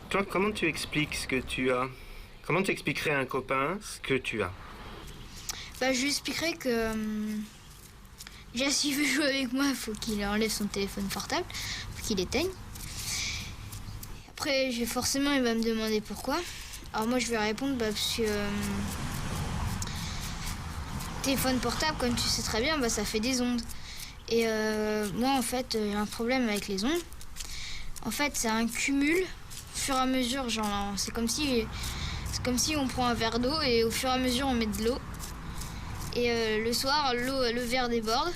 Toi, comment tu expliques ce que tu as? Comment tu expliquerais à un copain ce que tu as? Bah, je lui expliquerais que déjà s'il veut jouer avec moi, il faut qu'il enlève son téléphone portable, il faut qu'il éteigne. Après, forcément, il va me demander pourquoi. Alors moi, je vais répondre parce que téléphone portable, comme tu sais très bien, ça fait des ondes. Et moi, en fait, j'ai un problème avec les ondes. En fait, c'est un cumul, au fur et à mesure, genre, c'est comme si on prend un verre d'eau et au fur et à mesure, on met de l'eau. Et le soir, le verre déborde.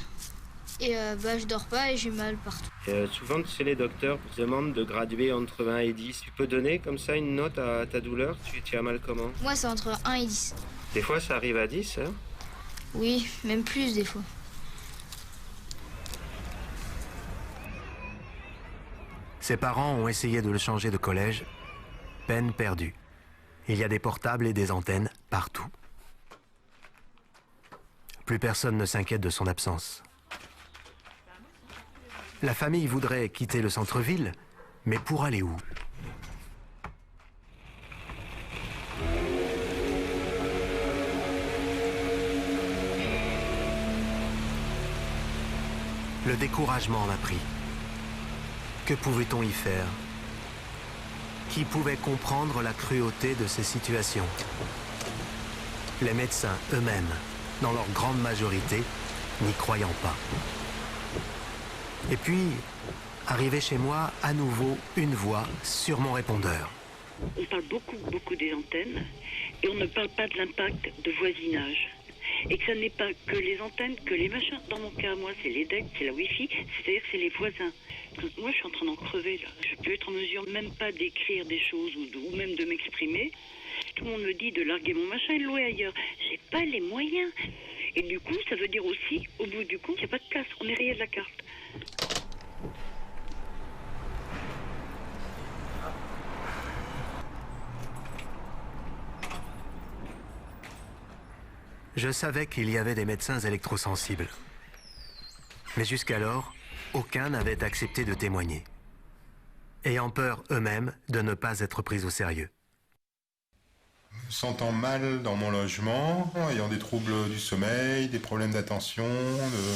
Et je dors pas et j'ai mal partout. Souvent, tu sais, les docteurs te demandent de graduer entre 1 et 10. Tu peux donner comme ça une note à ta douleur? Tu as mal comment? Moi, c'est entre 1 et 10. Des fois, ça arrive à 10, hein? Oui, même plus des fois. Ses parents ont essayé de le changer de collège. Peine perdue. Il y a des portables et des antennes partout. Plus personne ne s'inquiète de son absence. La famille voudrait quitter le centre-ville, mais pour aller où? Le découragement m'a pris. Que pouvait-on y faire? Qui pouvait comprendre la cruauté de ces situations? Les médecins eux-mêmes, dans leur grande majorité, n'y croyant pas. Et puis, arrivé chez moi, à nouveau, une voix sur mon répondeur. On parle beaucoup des antennes et on ne parle pas de l'impact de voisinage. Et que ça n'est pas que les antennes, que les machins. Dans mon cas, moi, c'est les decks, c'est la Wi-Fi, c'est-à-dire que c'est les voisins. Moi, je suis en train d'en crever, là. Je peux être en mesure même pas d'écrire des choses ou même de m'exprimer. Tout le monde me dit de larguer mon machin et de louer ailleurs. J'ai pas les moyens. Et du coup, ça veut dire aussi, au bout du compte, il n'y a pas de place. On est rayé de la carte. Je savais qu'il y avait des médecins électrosensibles. Mais jusqu'alors, aucun n'avait accepté de témoigner. Ayant peur eux-mêmes de ne pas être pris au sérieux. Me sentant mal dans mon logement, ayant des troubles du sommeil, des problèmes d'attention, de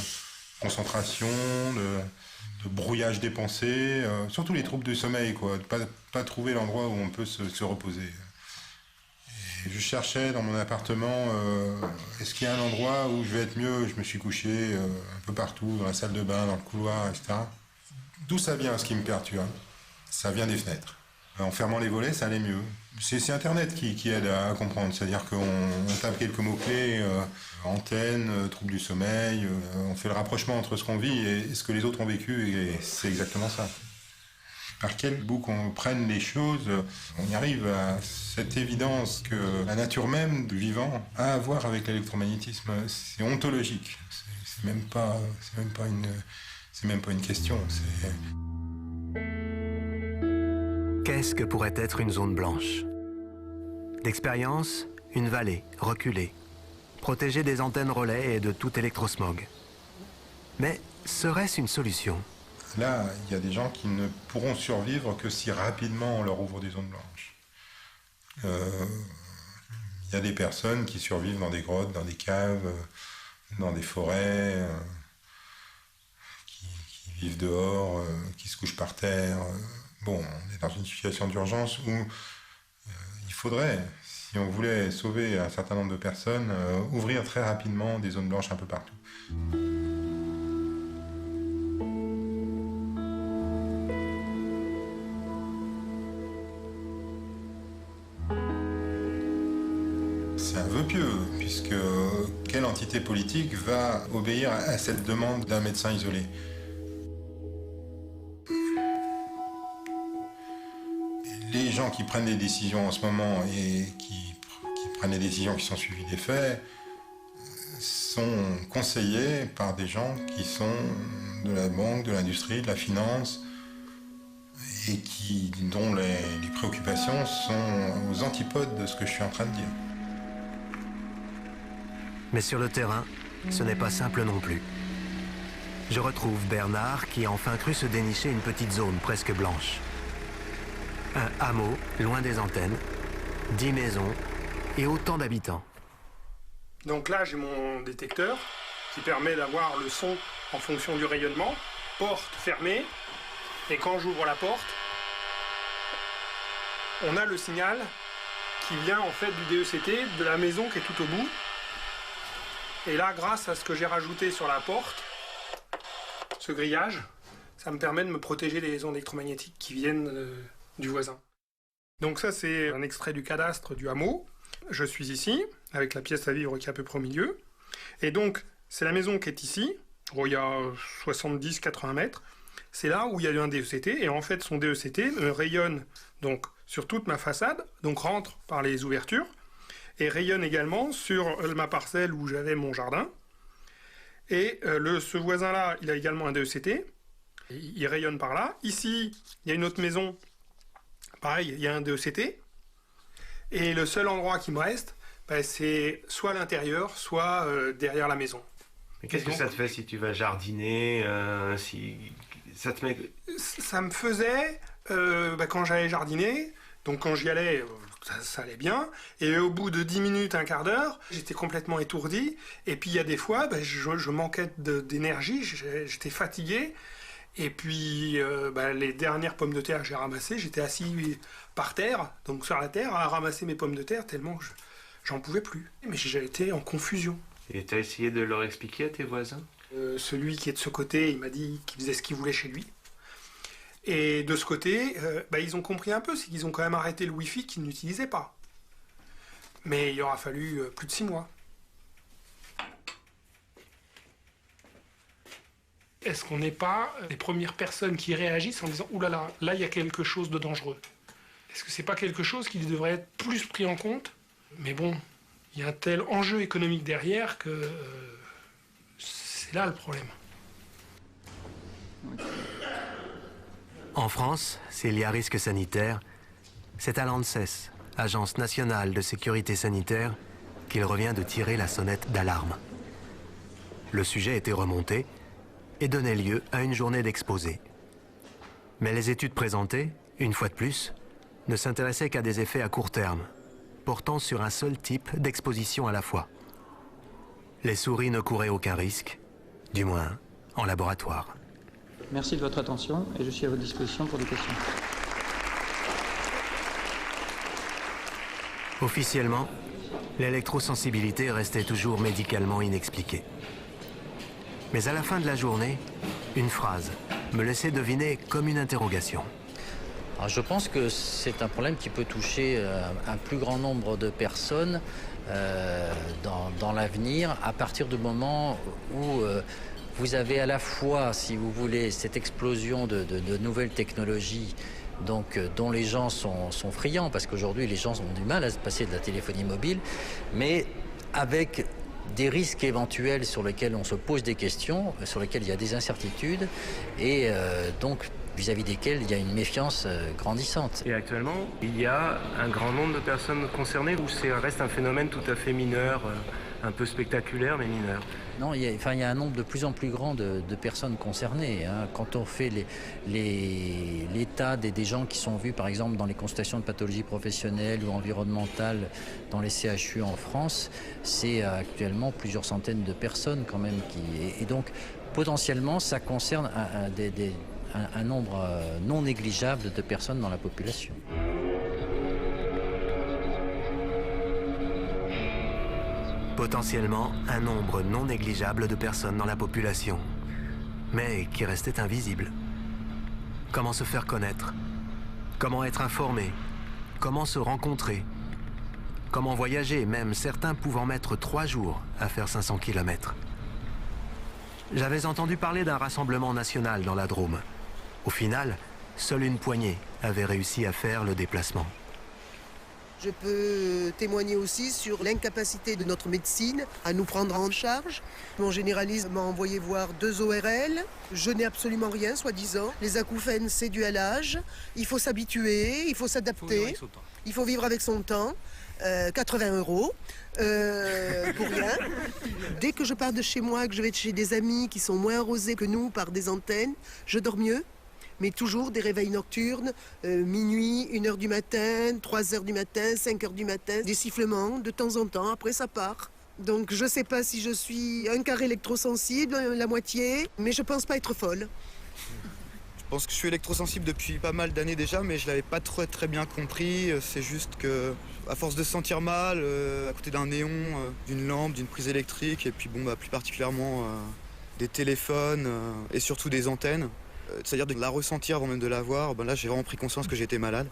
concentration, de brouillage des pensées, surtout les troubles du sommeil, quoi, de pas trouver l'endroit où on peut se reposer. Et je cherchais dans mon appartement, est-ce qu'il y a un endroit où je vais être mieux? Je me suis couché un peu partout, dans la salle de bain, dans le couloir, etc. D'où ça vient, ce qui me perturbe? Ça vient des fenêtres. En fermant les volets, ça allait mieux. C'est Internet qui aide à comprendre. C'est-à-dire qu'on tape quelques mots-clés, antenne, trouble du sommeil, on fait le rapprochement entre ce qu'on vit et ce que les autres ont vécu, et c'est exactement ça. Par quel bout qu'on prenne les choses, on y arrive à cette évidence que la nature même du vivant a à voir avec l'électromagnétisme. C'est ontologique. C'est même pas une question. Qu'est-ce que pourrait être une zone blanche? D'expérience, une vallée reculée, protégée des antennes relais et de tout électrosmog. Mais serait-ce une solution? Là, il y a des gens qui ne pourront survivre que si rapidement on leur ouvre des zones blanches. Il y a des personnes qui survivent dans des grottes, dans des caves, dans des forêts, qui vivent dehors, qui se couchent par terre. Bon, on est dans une situation d'urgence où il faudrait, si on voulait sauver un certain nombre de personnes, ouvrir très rapidement des zones blanches un peu partout. C'est un vœu pieux, puisque quelle entité politique va obéir à cette demande d'un médecin isolé? Les gens qui prennent des décisions en ce moment et qui prennent des décisions qui sont suivies des faits sont conseillés par des gens qui sont de la banque, de l'industrie, de la finance et dont les préoccupations sont aux antipodes de ce que je suis en train de dire. Mais sur le terrain, ce n'est pas simple non plus. Je retrouve Bernard qui a enfin cru se dénicher une petite zone presque blanche. Un hameau, loin des antennes, 10 maisons et autant d'habitants. Donc là, j'ai mon détecteur qui permet d'avoir le son en fonction du rayonnement. Porte fermée. Et quand j'ouvre la porte, on a le signal qui vient en fait du DECT, de la maison qui est tout au bout. Et là, grâce à ce que j'ai rajouté sur la porte, ce grillage, ça me permet de me protéger des ondes électromagnétiques qui viennent du voisin. Donc ça, c'est un extrait du cadastre du hameau. Je suis ici, avec la pièce à vivre qui est à peu près au milieu. Et donc, c'est la maison qui est ici, où il y a 70-80 mètres. C'est là où il y a eu un DECT, et en fait, son DECT rayonne donc sur toute ma façade, donc rentre par les ouvertures, et rayonne également sur ma parcelle où j'avais mon jardin. Et ce voisin-là, il a également un DECT. Il rayonne par là. Ici, il y a une autre maison. Pareil, il y a un DECT. Et le seul endroit qui me reste, c'est soit à l'intérieur, soit derrière la maison. Mais qu'est-ce que ça te fait si tu vas jardiner si ça te met... Ça me faisait, quand j'allais jardiner, Donc quand j'y allais, ça allait bien. Et au bout de 10 minutes, un quart d'heure, j'étais complètement étourdi. Et puis il y a des fois, je manquais d'énergie, j'étais fatigué. Et puis les dernières pommes de terre que j'ai ramassées, j'étais assis par terre, donc sur la terre, à ramasser mes pommes de terre tellement que j'en pouvais plus. Mais j'ai été en confusion. Et tu as essayé de leur expliquer à tes voisins? Celui qui est de ce côté, il m'a dit qu'il faisait ce qu'il voulait chez lui. Et de ce côté, ils ont compris un peu, c'est qu'ils ont quand même arrêté le Wi-Fi qu'ils n'utilisaient pas. Mais il aura fallu plus de 6 mois. Est-ce qu'on n'est pas les premières personnes qui réagissent en disant « Ouh là là, là il y a quelque chose de dangereux ». Est-ce que c'est pas quelque chose qui devrait être plus pris en compte? Mais bon, il y a un tel enjeu économique derrière que c'est là le problème. En France, s'il y a risque sanitaire, c'est à l'ANSES, Agence nationale de sécurité sanitaire, qu'il revient de tirer la sonnette d'alarme. Le sujet était remonté et donnait lieu à une journée d'exposé. Mais les études présentées, une fois de plus, ne s'intéressaient qu'à des effets à court terme, portant sur un seul type d'exposition à la fois. Les souris ne couraient aucun risque, du moins en laboratoire. Merci de votre attention et je suis à votre disposition pour des questions. Officiellement, l'électrosensibilité restait toujours médicalement inexpliquée. Mais à la fin de la journée, une phrase me laissait deviner comme une interrogation. Alors je pense que c'est un problème qui peut toucher un plus grand nombre de personnes dans l'avenir, à partir du moment où vous avez à la fois, si vous voulez, cette explosion de nouvelles technologies dont les gens sont friands, parce qu'aujourd'hui les gens ont du mal à se passer de la téléphonie mobile, mais avec des risques éventuels sur lesquels on se pose des questions, sur lesquels il y a des incertitudes, et donc vis-à-vis desquels il y a une méfiance grandissante. Et actuellement, il y a un grand nombre de personnes concernées ou ça reste un phénomène tout à fait mineur, un peu spectaculaire mais mineur? Non, il y a un nombre de plus en plus grand de personnes concernées. Hein. Quand on fait l'état des gens qui sont vus, par exemple, dans les consultations de pathologie professionnelle ou environnementale dans les CHU en France, c'est actuellement plusieurs centaines de personnes quand même. Et donc, potentiellement, ça concerne un nombre non négligeable de personnes dans la population. Potentiellement un nombre non négligeable de personnes dans la population, mais qui restaient invisibles. Comment se faire connaître? Comment être informé? Comment se rencontrer? Comment voyager, même certains pouvant mettre 3 jours à faire 500 km? J'avais entendu parler d'un rassemblement national dans la Drôme. Au final, seule une poignée avait réussi à faire le déplacement. Je peux témoigner aussi sur l'incapacité de notre médecine à nous prendre en charge. Mon généraliste m'a envoyé voir 2 ORL. Je n'ai absolument rien, soi-disant. Les acouphènes, c'est dû à l'âge. Il faut s'habituer, il faut s'adapter. Il faut vivre avec son temps. 80 € pour rien. Dès que je pars de chez moi, que je vais chez des amis qui sont moins arrosés que nous par des antennes, je dors mieux. Mais toujours des réveils nocturnes, minuit, 1h du matin, 3h du matin, 5h du matin, des sifflements de temps en temps, après ça part. Donc je ne sais pas si je suis un quart électrosensible, la moitié, mais je ne pense pas être folle. Je pense que je suis électrosensible depuis pas mal d'années déjà, mais je ne l'avais pas très bien compris. C'est juste que, à force de se sentir mal, à côté d'un néon, d'une lampe, d'une prise électrique, et puis plus particulièrement des téléphones et surtout des antennes, c'est-à-dire de la ressentir avant même de la voir, là j'ai vraiment pris conscience que j'étais malade.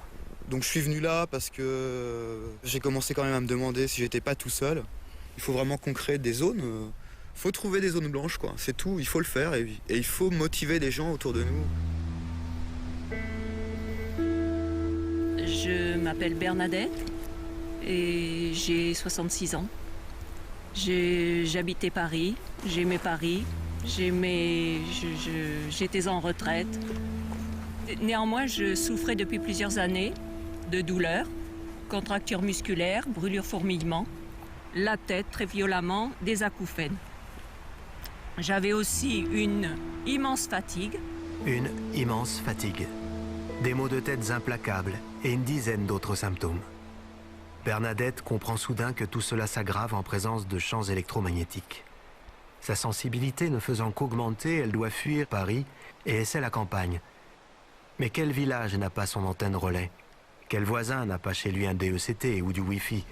Donc je suis venu là parce que j'ai commencé quand même à me demander si j'étais pas tout seul. Il faut vraiment qu'on crée des zones, faut trouver des zones blanches quoi, c'est tout, il faut le faire et il faut motiver des gens autour de nous. Je m'appelle Bernadette et j'ai 66 ans. J'habitais Paris, j'aimais Paris. J'étais en retraite. Néanmoins, je souffrais depuis plusieurs années de douleurs, contractures musculaires, brûlures, fourmillements, la tête très violemment, des acouphènes. J'avais aussi une immense fatigue. Une immense fatigue. des maux de tête implacables et une dizaine d'autres symptômes. Bernadette comprend soudain que tout cela s'aggrave en présence de champs électromagnétiques. Sa sensibilité ne faisant qu'augmenter, elle doit fuir Paris et essaie la campagne. Mais quel village n'a pas son antenne relais? Quel voisin n'a pas chez lui un DECT ou du Wi-Fi?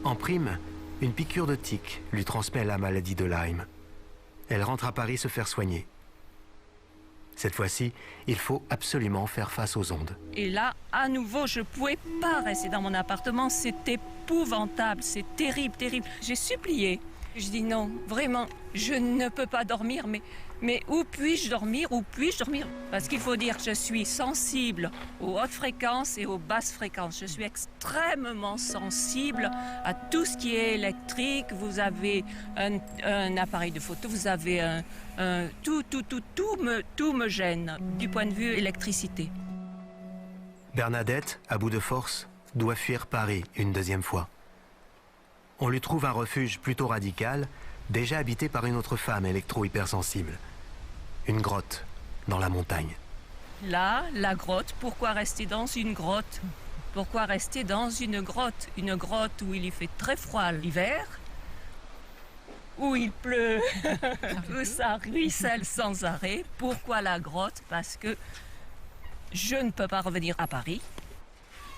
En prime, une piqûre de tique lui transmet la maladie de Lyme. Elle rentre à Paris se faire soigner. Cette fois-ci, il faut absolument faire face aux ondes. Et là, à nouveau, je ne pouvais pas rester dans mon appartement. C'est épouvantable, c'est terrible, terrible. J'ai supplié. Je dis non, vraiment, je ne peux pas dormir, mais où puis-je dormir, où puis-je dormir? Parce qu'il faut dire que je suis sensible aux hautes fréquences et aux basses fréquences. Je suis extrêmement sensible à tout ce qui est électrique. Vous avez un appareil de photo, vous avez tout me gêne du point de vue électricité. Bernadette, à bout de force, doit fuir Paris une deuxième fois. On lui trouve un refuge plutôt radical, déjà habité par une autre femme électro-hypersensible. Une grotte dans la montagne. Là, la grotte, pourquoi rester dans une grotte? Pourquoi rester dans une grotte? Une grotte où il y fait très froid l'hiver, où il pleut, où ça ruisselle sans arrêt. Pourquoi la grotte? Parce que je ne peux pas revenir à Paris,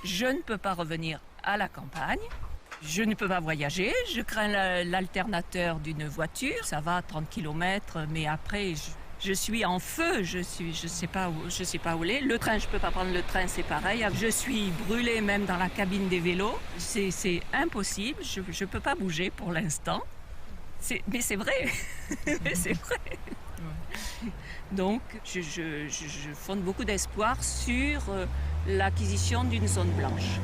je ne peux pas revenir à la campagne. Je ne peux pas voyager, je crains l'alternateur d'une voiture, ça va à 30 km, mais après je suis en feu, je sais pas où aller. Le train, je peux pas prendre le train, c'est pareil. Je suis brûlée même dans la cabine des vélos, c'est impossible, je peux pas bouger pour l'instant. Mais c'est vrai, mais c'est vrai. Donc je fonde beaucoup d'espoir sur l'acquisition d'une zone blanche.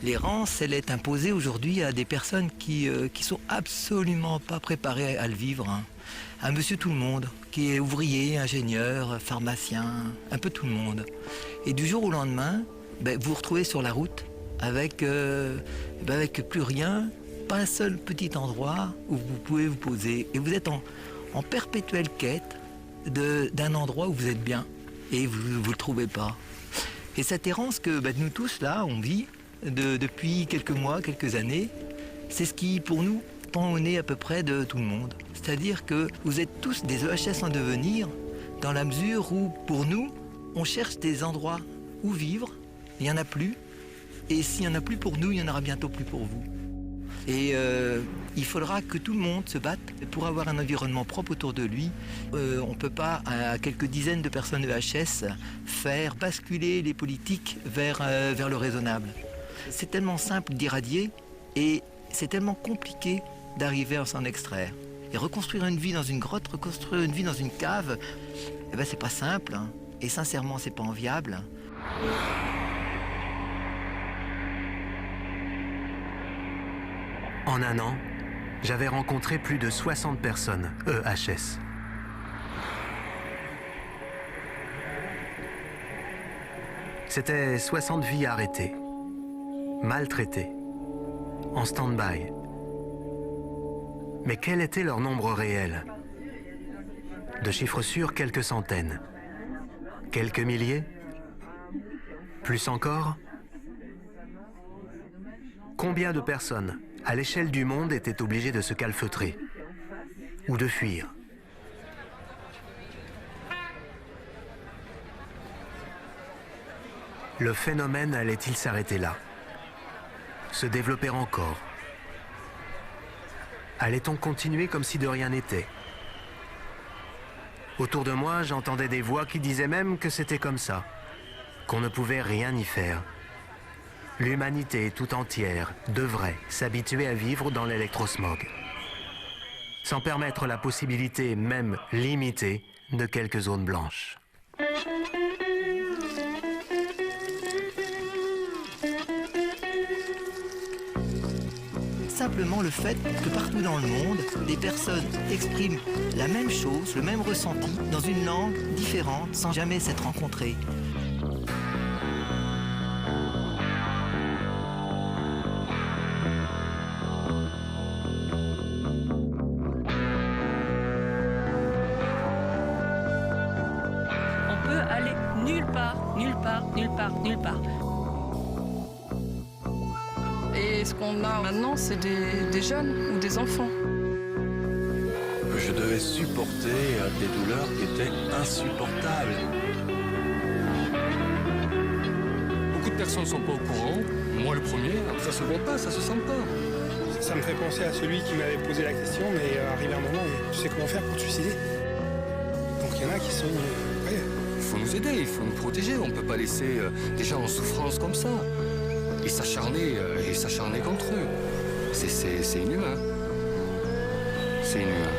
L'errance, elle est imposée aujourd'hui à des personnes qui sont absolument pas préparées à le vivre. Hein. Un monsieur tout le monde, qui est ouvrier, ingénieur, pharmacien, un peu tout le monde. Et du jour au lendemain, vous vous retrouvez sur la route avec plus rien, pas un seul petit endroit où vous pouvez vous poser. Et vous êtes en perpétuelle quête d'un endroit où vous êtes bien. Et vous ne le trouvez pas. Et cette errance que nous tous, là, on vit, depuis quelques mois, quelques années, c'est ce qui, pour nous, pend au nez à peu près de tout le monde. C'est-à-dire que vous êtes tous des EHS en devenir, dans la mesure où, pour nous, on cherche des endroits où vivre, il n'y en a plus, et s'il n'y en a plus pour nous, il y en aura bientôt plus pour vous. Et il faudra que tout le monde se batte pour avoir un environnement propre autour de lui. On ne peut pas, à quelques dizaines de personnes EHS, faire basculer les politiques vers le raisonnable. C'est tellement simple d'irradier et c'est tellement compliqué d'arriver à s'en extraire. Et reconstruire une vie dans une grotte, reconstruire une vie dans une cave, c'est pas simple. Hein. Et sincèrement, c'est pas enviable. En un an, j'avais rencontré plus de 60 personnes EHS. C'était 60 vies arrêtées, maltraitées, en stand-by. Mais quel était leur nombre réel? De chiffres sûrs, quelques centaines. Quelques milliers? Plus encore? Combien de personnes, à l'échelle du monde, étaient obligées de se calfeutrer ou de fuir? Le phénomène allait-il s'arrêter là? Se développer encore? Allait-on continuer comme si de rien n'était? Autour de moi, j'entendais des voix qui disaient même que c'était comme ça, qu'on ne pouvait rien y faire. L'humanité tout entière devrait s'habituer à vivre dans l'électrosmog, sans permettre la possibilité, même limitée, de quelques zones blanches. Simplement le fait que partout dans le monde, des personnes expriment la même chose, le même ressenti, dans une langue différente, sans jamais s'être rencontrées. aller nulle part, nulle part, nulle part, nulle part. Et ce qu'on a maintenant, c'est des jeunes ou des enfants. Je devais supporter des douleurs qui étaient insupportables. Beaucoup de personnes ne sont pas au courant, moi le premier, ça se voit pas, ça se sent pas. Ça me fait penser à celui qui m'avait posé la question, mais arrivé un moment, tu sais comment faire pour te suicider. Donc il y en a qui sont... Il faut nous aider, il faut nous protéger, on ne peut pas laisser des gens en souffrance comme ça. Et s'acharner contre eux. C'est inhumain. C'est inhumain.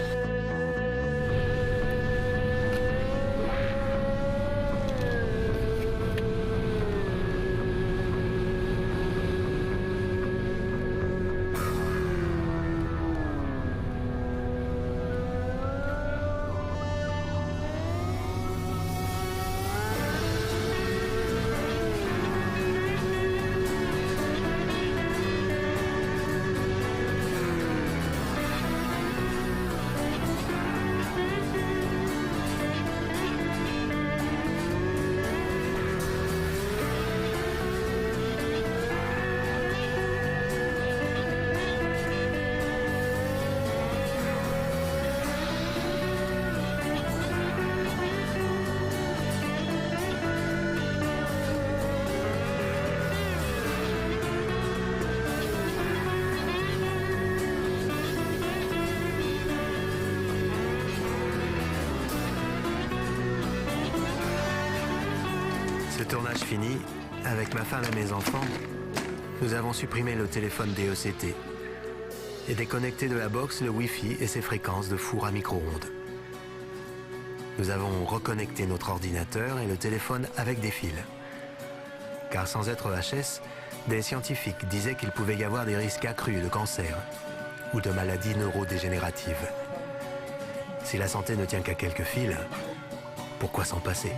Ce tournage fini, avec ma femme et mes enfants, nous avons supprimé le téléphone DECT et déconnecté de la box le Wi-Fi et ses fréquences de four à micro-ondes. Nous avons reconnecté notre ordinateur et le téléphone avec des fils. Car sans être HS, des scientifiques disaient qu'il pouvait y avoir des risques accrus de cancer ou de maladies neurodégénératives. Si la santé ne tient qu'à quelques fils, pourquoi s'en passer ?